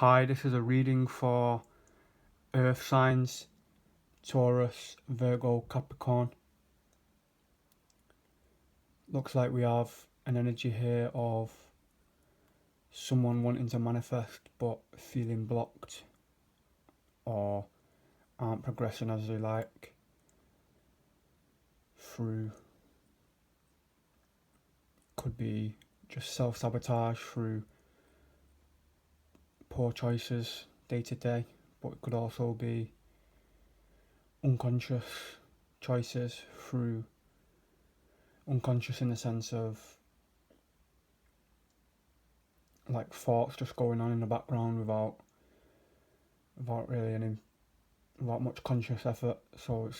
Hi, this is a reading for Earth signs, Taurus, Virgo, Capricorn. Looks like we have an energy here of someone wanting to manifest but feeling blocked or aren't progressing as they like through, could be just self-sabotage through poor choices day to day, but it could also be unconscious choices through unconscious in the sense of like thoughts just going on in the background without really without much conscious effort. So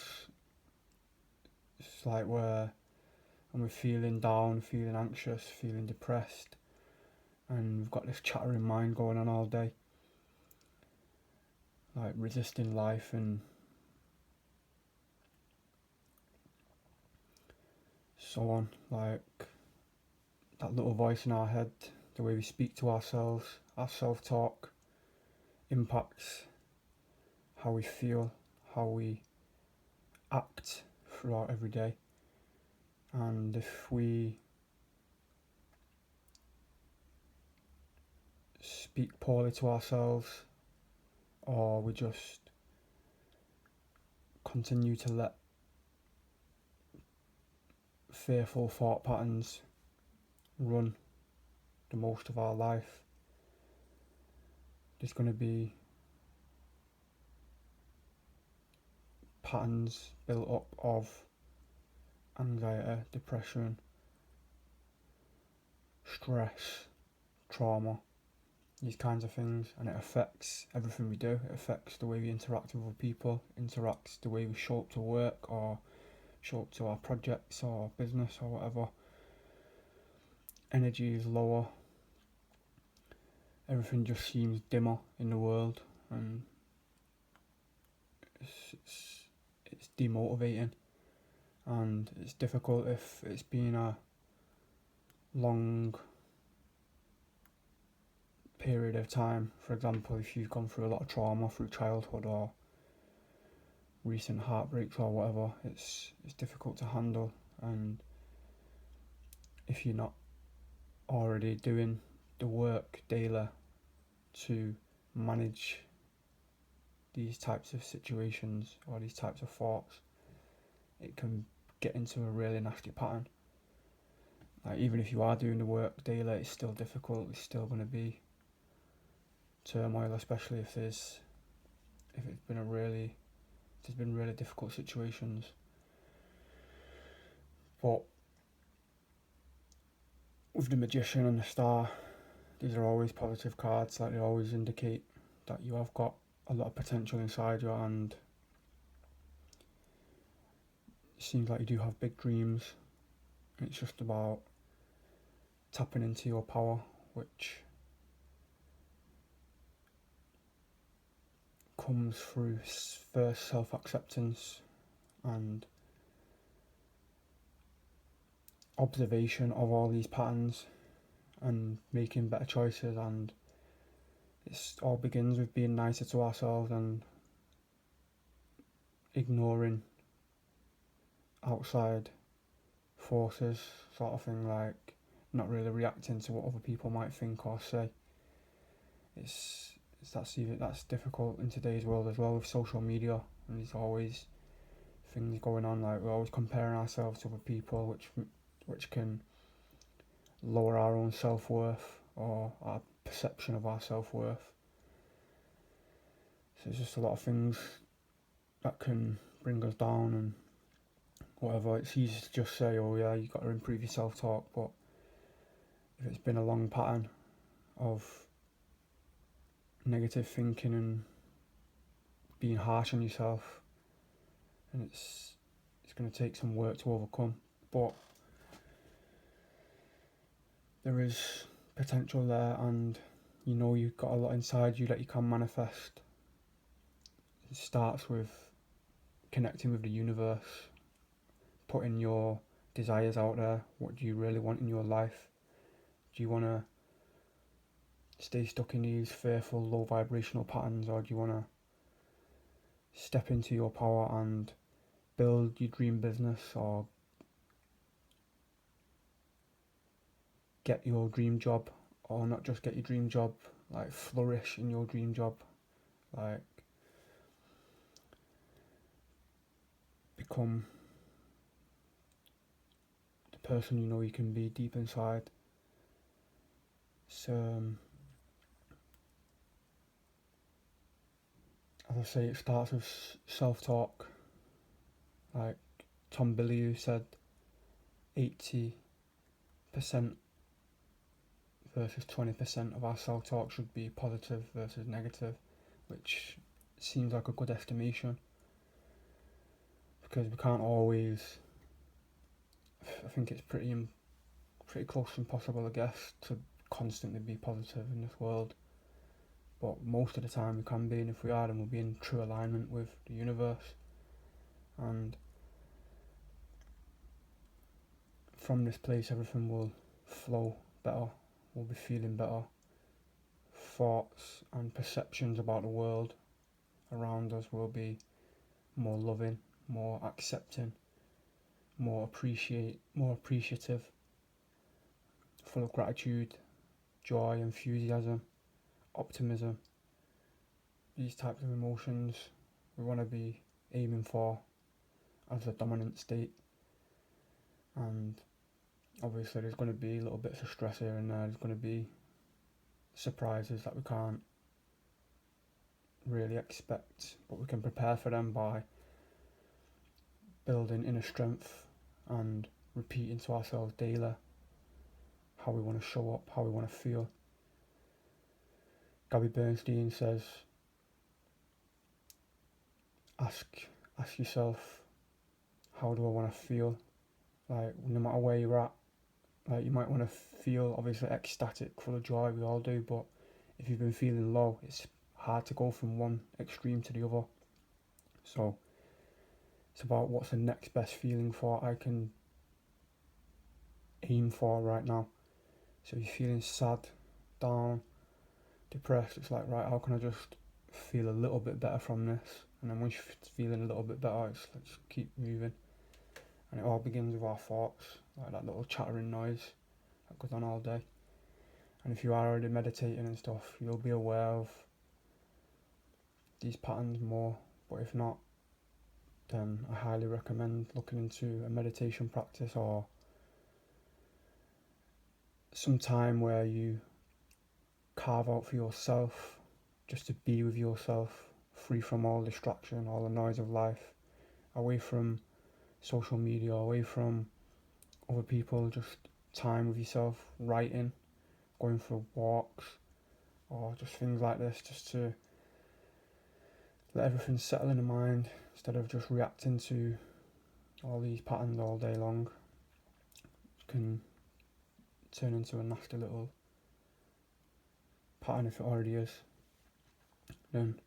it's like we're feeling down, feeling anxious, feeling depressed, and we've got this chattering mind going on all day, like resisting life and so on. Like that little voice in our head, the way we speak to ourselves, our self-talk impacts how we feel, how we act throughout every day. And if we speak poorly to ourselves, or we just continue to let fearful thought patterns run the most of our life, there's going to be patterns built up of anxiety, depression, stress, trauma, these kinds of things, and it affects everything we do. It affects the way we interact with other people, interacts the way we show up to work or show up to our projects or business or whatever. Energy is lower, everything just seems dimmer in the world, and it's demotivating, and it's difficult if it's been a long period of time. For example, if you've gone through a lot of trauma through childhood or recent heartbreaks or whatever, it's difficult to handle. And if you're not already doing the work daily to manage these types of situations or these types of thoughts, it can get into a really nasty pattern. Like even if you are doing the work daily, it's still difficult. It's still going to be turmoil, especially if there's been really difficult situations. But with the Magician and the Star, these are always positive cards. Like they always indicate that you have got a lot of potential inside you, and it seems like you do have big dreams. It's just about tapping into your power, which comes through first self-acceptance and observation of all these patterns and making better choices. And it all begins with being nicer to ourselves and ignoring outside forces, sort of thing, like not really reacting to what other people might think or say. That's difficult in today's world as well, with social media, and there's always things going on, like we're always comparing ourselves to other people, which can lower our own self-worth or our perception of our self-worth. So there's just a lot of things that can bring us down and whatever. It's easy to just say, oh yeah, you've got to improve your self-talk, but if it's been a long pattern of negative thinking and being harsh on yourself, and it's going to take some work to overcome. But there is potential there, and you know you've got a lot inside you that you can manifest. It starts with connecting with the universe, putting your desires out there. What do you really want in your life? Do you want to stay stuck in these fearful low vibrational patterns, or do you want to step into your power and build your dream business, or get your dream job, or not just get your dream job, like flourish in your dream job, like become the person you know you can be deep inside. So as I say, it starts with self-talk. Like Tom Bilyeu said, 80% versus 20% of our self-talk should be positive versus negative, which seems like a good estimation, because we can't always, I think it's pretty close to impossible, I guess, to constantly be positive in this world, but most of the time we can be, and if we are, then we'll be in true alignment with the universe, and from this place everything will flow better, we'll be feeling better, thoughts and perceptions about the world around us will be more loving, more accepting, more appreciative, full of gratitude, joy, enthusiasm, optimism. These types of emotions we want to be aiming for as a dominant state, and obviously there's going to be little bits of stress here and there, there's going to be surprises that we can't really expect, but we can prepare for them by building inner strength and repeating to ourselves daily how we want to show up, how we want to feel. Gabby Bernstein says, ask yourself, how do I want to feel? Like, no matter where you're at, like, you might want to feel obviously ecstatic, full of joy, we all do, but if you've been feeling low, it's hard to go from one extreme to the other. So it's about what's the next best feeling for I can aim for right now. So if you're feeling sad, down, depressed, it's like, right, how can I just feel a little bit better from this? And then once you're feeling a little bit better, it's let's keep moving. And it all begins with our thoughts, like that little chattering noise that goes on all day. And if you are already meditating and stuff, you'll be aware of these patterns more, but if not, then I highly recommend looking into a meditation practice or some time where you carve out for yourself just to be with yourself, free from all distraction, all the noise of life, away from social media, away from other people, just time with yourself, writing, going for walks, or just things like this, just to let everything settle in the mind instead of just reacting to all these patterns all day long. It can turn into a nasty little pattern if it already is. Then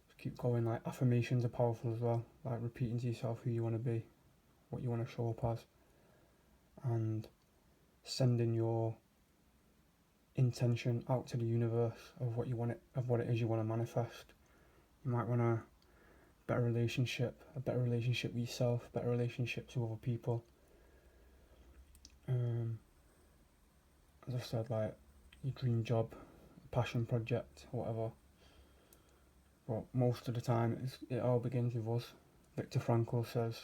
just keep going. Like, affirmations are powerful as well, like repeating to yourself who you want to be, what you want to show up as, and sending your intention out to the universe of what it is you want to manifest. You might want a better relationship with yourself, better relationships with other people. As I said, like your dream job, passion project, whatever. But most of the time, it all begins with us. Viktor Frankl says,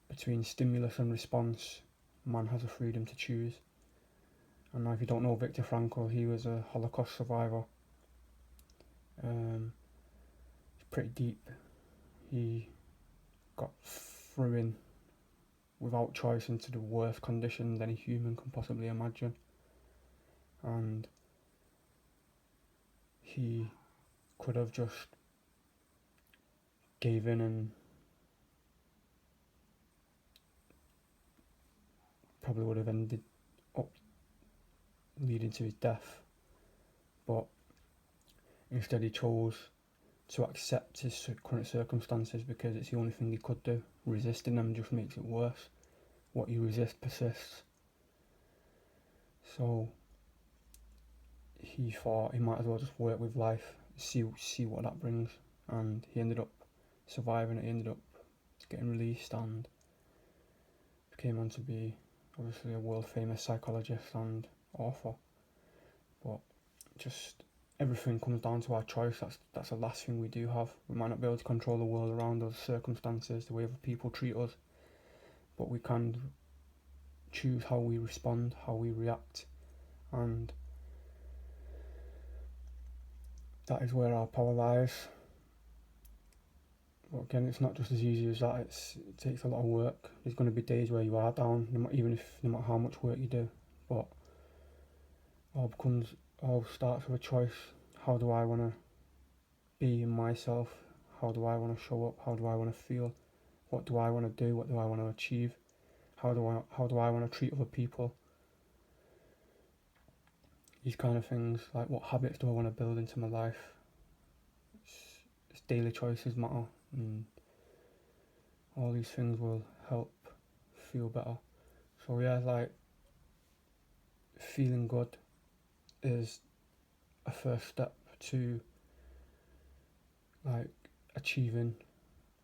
between stimulus and response, man has a freedom to choose. And now, if you don't know Viktor Frankl, he was a Holocaust survivor. It's pretty deep. He got thrown in without choice into the worst conditions any human can possibly imagine. And he could have just gave in and probably would have ended up leading to his death, but instead he chose to accept his current circumstances because it's the only thing he could do. Resisting them just makes it worse. What you resist persists. So he thought he might as well just work with life, see what that brings, and he ended up surviving it. He ended up getting released and came on to be obviously a world famous psychologist and author. But just everything comes down to our choice. That's the last thing we do have. We might not be able to control the world around us, circumstances, the way other people treat us, but we can choose how we respond, how we react, and that is where our power lies. But again, it's not just as easy as that. It takes a lot of work. There's going to be days where you are down, no matter how much work you do. But all starts with a choice. How do I want to be in myself? How do I want to show up? How do I want to feel? What do I want to do? What do I want to achieve? How do I want to treat other people? These kind of things, like what habits do I want to build into my life? It's daily choices matter, and all these things will help feel better. So yeah, like feeling good is a first step to like achieving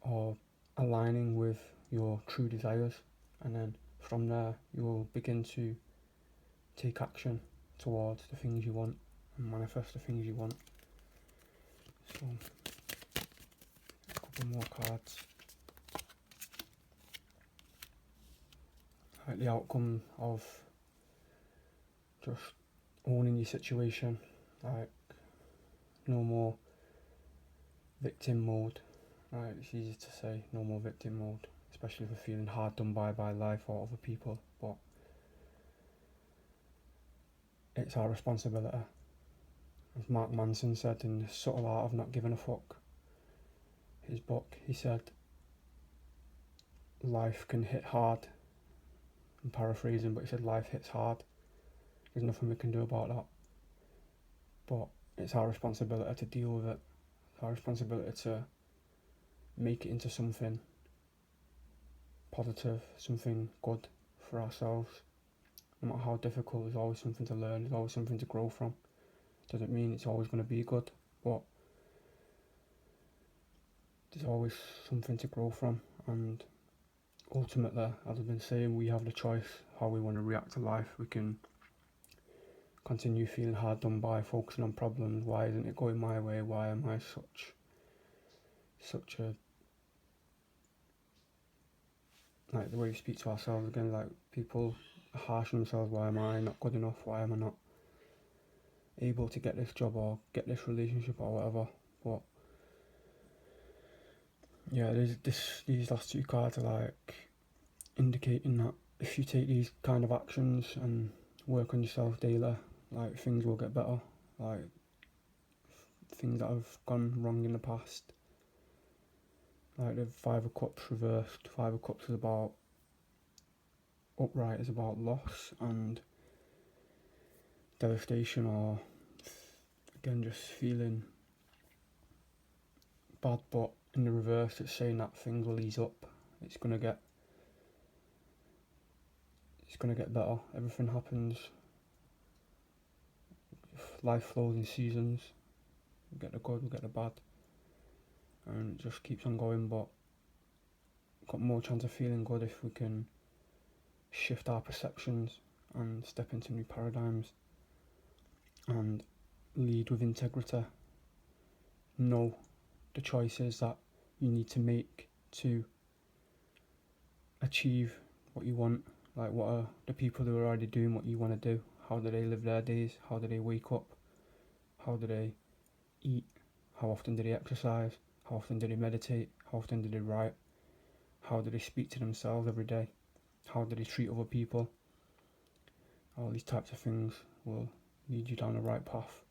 or aligning with your true desires, and then from there you will begin to take action towards the things you want and manifest the things you want. So a couple more cards. Like the outcome of just owning your situation, like no more victim mode. Right, it's easy to say no more victim mode, especially if we're feeling hard done by life or other people, but it's our responsibility. As Mark Manson said in The Subtle Art of Not Giving a Fuck, his book, he said, life can hit hard. I'm paraphrasing, but he said life hits hard. There's nothing we can do about that. But it's our responsibility to deal with it. It's our responsibility to make it into something positive, something good for ourselves. No matter how difficult, there's always something to learn, there's always something to grow from. Doesn't mean it's always going to be good, but there's always something to grow from, and ultimately, as I've been saying, we have the choice how we want to react to life. We can continue feeling hard done by, focusing on problems. Why isn't it going my way? Why am I such a, like the way we speak to ourselves again, like people are harsh on themselves. Why am I not good enough? Why am I not able to get this job or get this relationship or whatever? But yeah, these last two cards are like indicating that if you take these kind of actions and work on yourself daily, like things will get better. Like things that have gone wrong in the past, like the Five of Cups reversed. Five of Cups is about upright, is about loss and devastation, or again just feeling bad. But in the reverse, it's saying that things will ease up. It's gonna get better. Everything happens. Life flows in seasons. We get the good, we get the bad, and it just keeps on going. But got more chance of feeling good if we can shift our perceptions and step into new paradigms and lead with integrity. Know the choices that you need to make to achieve what you want. Like, what are the people who are already doing what you want to do? How do they live their days? How do they wake up? How do they eat? How often do they exercise? How often do they meditate? How often do they write? How do they speak to themselves every day? How do they treat other people? All these types of things will lead you down the right path,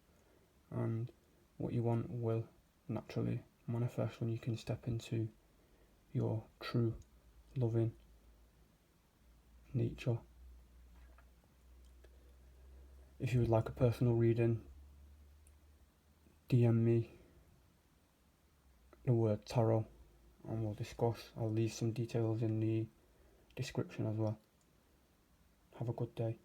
and what you want will naturally manifest when you can step into your true loving nature. If you would like a personal reading, DM me the word tarot and we'll discuss. I'll leave some details in the description as well. Have a good day.